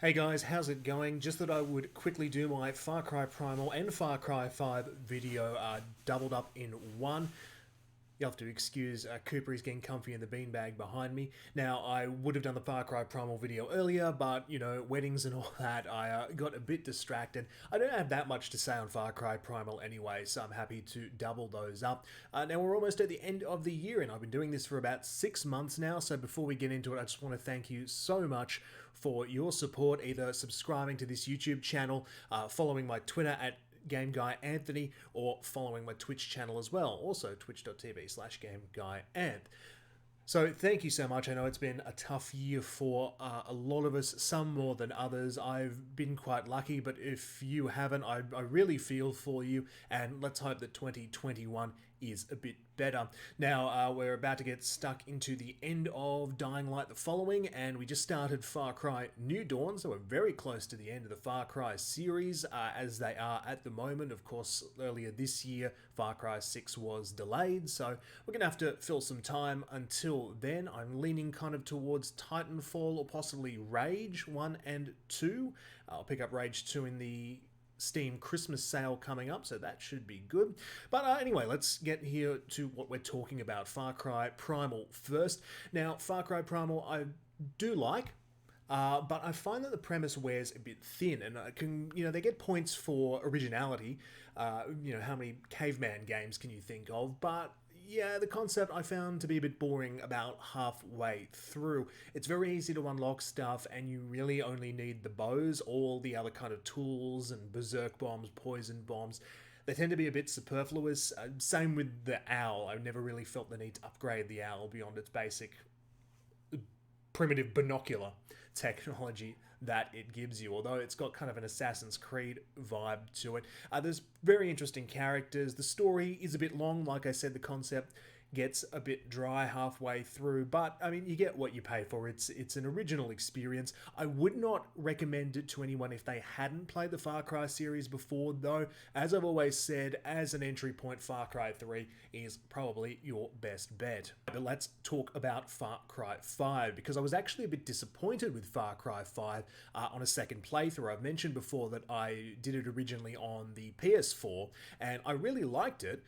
Hey guys, how's it going? Just thought I would quickly do my Far Cry Primal and Far Cry 5 video doubled up in one. You'll have to excuse Cooper is getting comfy in the beanbag behind me. Now, I would have done the Far Cry Primal video earlier, but, weddings and all that, I got a bit distracted. I don't have that much to say on Far Cry Primal anyway, so I'm happy to double those up. Now, we're almost at the end of the year, and I've been doing this for about 6 months now, so before we get into it, I just want to thank you so much for your support, either subscribing to this YouTube channel, following my Twitter at Game Guy Anthony, or following my Twitch channel as well, also twitch.tv/GameGuyAnth. So thank you so much. I know it's been a tough year for a lot of us, some more than others. I've been quite lucky, but if you haven't, I really feel for you, and let's hope that 2021 is a bit better. Now, we're about to get stuck into the end of Dying Light the Following, and we just started Far Cry New Dawn, so we're very close to the end of the Far Cry series, as they are at the moment. Of course, earlier this year, Far Cry 6 was delayed, so we're going to have to fill some time until then. I'm leaning kind of towards Titanfall or possibly Rage 1 and 2. I'll pick up Rage 2 in the Steam Christmas sale coming up, so that should be good. But anyway, let's get here to what we're talking about. Far Cry Primal first. Now, Far Cry Primal I do like, but I find that the premise wears a bit thin, and they get points for originality. How many caveman games can you think of? But yeah, the concept I found to be a bit boring about halfway through. It's very easy to unlock stuff, and you really only need the bows. All the other kind of tools and berserk bombs, poison bombs, they tend to be a bit superfluous. Same with the owl. I never really felt the need to upgrade the owl beyond its basic primitive binocular technology that it gives you, although it's got kind of an Assassin's Creed vibe to it. There's very interesting characters. The story is a bit long. Like I said, the concept gets a bit dry halfway through, but I mean, you get what you pay for. It's an original experience. I would not recommend it to anyone if they hadn't played the Far Cry series before, though. As I've always said, as an entry point, Far Cry 3 is probably your best bet. But let's talk about Far Cry 5, because I was actually a bit disappointed with Far Cry 5 on a second playthrough. I've mentioned before that I did it originally on the PS4, and I really liked it.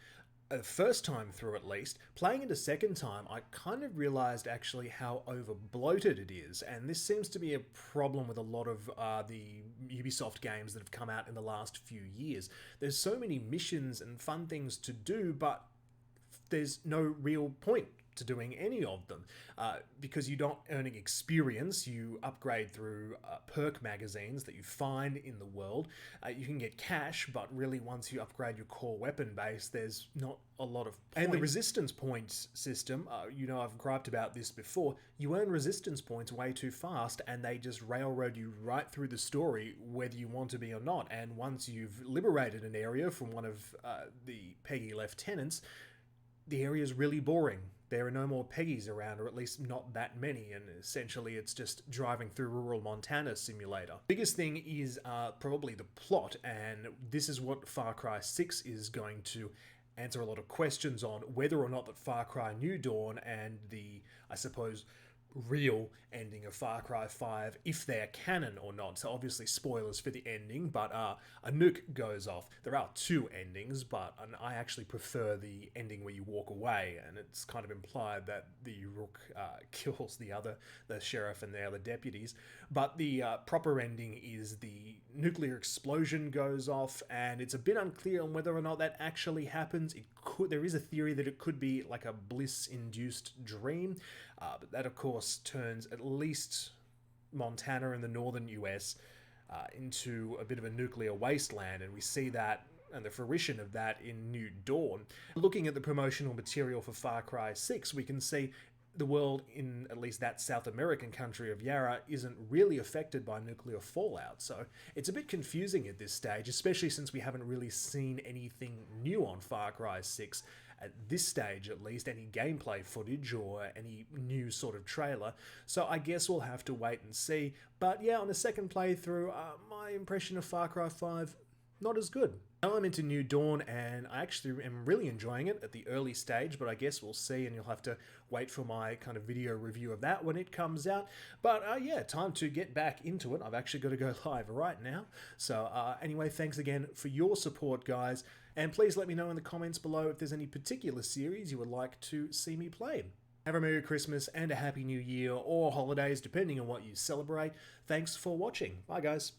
First time through, at least. Playing it a second time, I kind of realised actually how over bloated it is, and this seems to be a problem with a lot of the Ubisoft games that have come out in the last few years. There's so many missions and fun things to do, but there's no real point to doing any of them, because you're not earning experience. You upgrade through perk magazines that you find in the world. You can get cash, but really once you upgrade your core weapon base, there's not a lot of point. And the resistance points system, I've griped about this before, you earn resistance points way too fast, and they just railroad you right through the story, whether you want to be or not. And once you've liberated an area from one of the Peggy lieutenants, the area is really boring. There are no more Peggies around, or at least not that many, and essentially it's just driving through rural Montana simulator. Biggest thing is probably the plot, and this is what Far Cry 6 is going to answer a lot of questions on, whether or not that Far Cry New Dawn and the, I suppose, real ending of Far Cry 5, if they're canon or not. So obviously spoilers for the ending, but a nuke goes off. There are two endings, but I actually prefer the ending where you walk away, and it's kind of implied that the Rook kills the sheriff and the other deputies. But the proper ending is the nuclear explosion goes off, and it's a bit unclear on whether or not that actually happens. There is a theory that it could be like a bliss-induced dream, but that of course turns at least Montana in the northern US into a bit of a nuclear wasteland, and we see that and the fruition of that in New Dawn. Looking at the promotional material for Far Cry 6, we can see the world in at least that South American country of Yara isn't really affected by nuclear fallout, so it's a bit confusing at this stage, especially since we haven't really seen anything new on Far Cry 6 at this stage, at least, any gameplay footage or any new sort of trailer, so I guess we'll have to wait and see. But yeah, on a second playthrough, my impression of Far Cry 5, not as good. Now I'm into New Dawn, and I actually am really enjoying it at the early stage, but I guess we'll see, and you'll have to wait for my kind of video review of that when it comes out. But yeah, time to get back into it. I've actually got to go live right now. So anyway, thanks again for your support, guys, and please let me know in the comments below if there's any particular series you would like to see me play. Have a Merry Christmas and a Happy New Year, or holidays, depending on what you celebrate. Thanks for watching. Bye, guys.